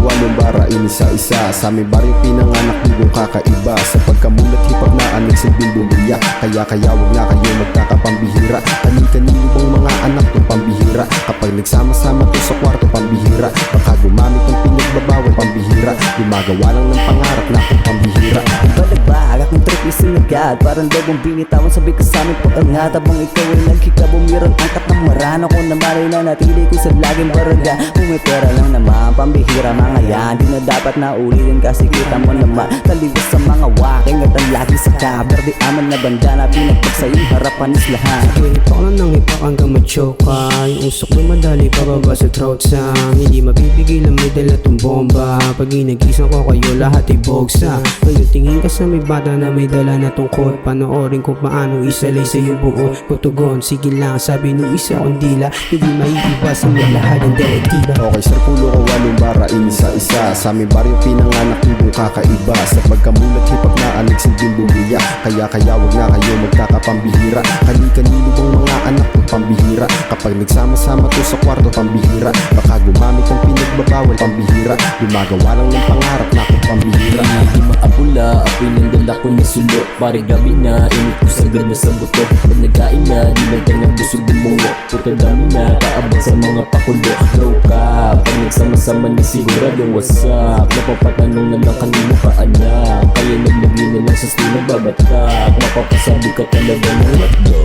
walong bara, inisa-isa. Sa aming baryo pinanganak, dugong kakaiba. Sa pagkamulat hip-hop na anig silbing bumilya. Kaya wag na kayo magkakapambihira. Kani-kanino bang mga anak to pambihira? Kapag nagsama-sama to sa kwarto, pambihira. Baka gumamit ng pinagbabawal, pambihira. Gumagawa lang ng pangarap na kung pambihira. Balagbag, akong trip isinagad. Parang dagong binitawan, sabi ka sa amin paangat. Habang ikaw ay nagkikabumirang angkat ng maran. Ako na malay na natili ko sa laging baraga. Kung may pera lang naman, pambihira mga yan. Di na dapat na ulitin kasi kita mo naman. Taliwas sa mga waking at ang lagi sa cover. Di aman na banda na pinagpag sa iyong harapan is lahat. Ipak lang ng ipak hanggang machoka. Yung usok na madali pababa sa throat sang. Hindi mabibigil ang may dala tong bomba. Pag inagisan ko kayo lahat ay bogsa. Ngayon tingin ka sa may bata na may dala na tungkol. Panoorin kung paano isalay sa iyong buo. Kutugon, sige lang, sabi nung isa kong dila. Hindi maiiwasan mo lahat ng direktiba. Okay sir, pulo ko walong bara, inisa-isa. Sa aming baryo pinanganak, dugong kakaiba. Sa pagkamulat hip-hop na anig silbing bumilya. Kaya wag na kayo magkakapambihira. Kani-kanino bang mga anak to pambihira? Kapag nagsama-sama to sa kwarto, pambihira. Baka gumamit ng pinagbabawal, pambihira. Gumagawa lang ng pangarap na kung pambihira. Hindi maapula, apoy ng dala ko na sulo. Pare gabi na, init ko sa gana sa buto. Pag nagkain na, di lang tayo busog bumungo. Puto dami na, kaabang sa mga pakulo. Low ka, pag nagsama-sama na siguradong wasak. Napapatanong na lang kanino ka anak. Kaya naglagay na lang sa stilo babatak. Mapapasabi ka talaga ng what go.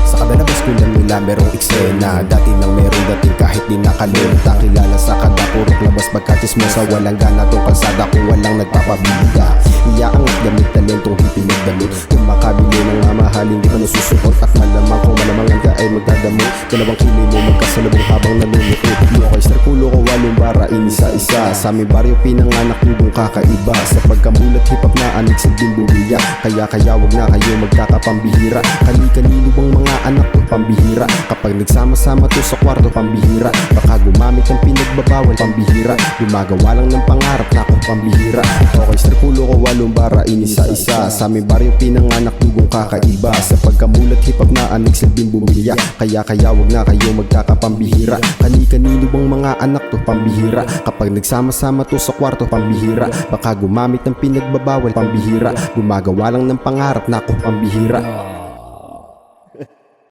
Sa kadalabas ko lang nila merong eksena. Dati nang merong dating kahit di nakalunta. Kilala sa kada purok labas pagkachismosa. Walang gana tong kalsada kung walang nagpapabiga. Iaangat gamit talentong hipin nagdamit. Kung makabili ng mamahalin di ka nasusuport. At malamang kung malamangan ka ay magdadamot. Dalawang kilay mo magkasalubong habang nalulukit. Okay sir, pulo ko walong bara, inisa-isa. Sa aming baryo pinanganak, dugong kakaiba. Sa pagkamulat hip-hop na anig silbing bumilya. Kaya wag na kayo magkakapambihira. Kani-kanino bang mga anak to pambihira? Kapag nagsama-sama to sa kwarto, pambihira. Baka gumamit ng pinagbabawal, pambihira. Gumagawa lang ng pangarap na kung pambihira. Okay sir, pulo ko walong bara, inisa-isa. Sa aming baryo pinanganak, dugong kakaiba. Sa pagkamulat hip-hop na anig silbing bumilya. Kaya wag na kayo magkakapambihira. Kani-kanino bang mga anak to pambihira? Kapag nagsama-sama to sa kwarto, pambihira. Baka gumamit ng pinagbabawal, pambihira. Gumagawa lang ng pangarap na kung pambihira.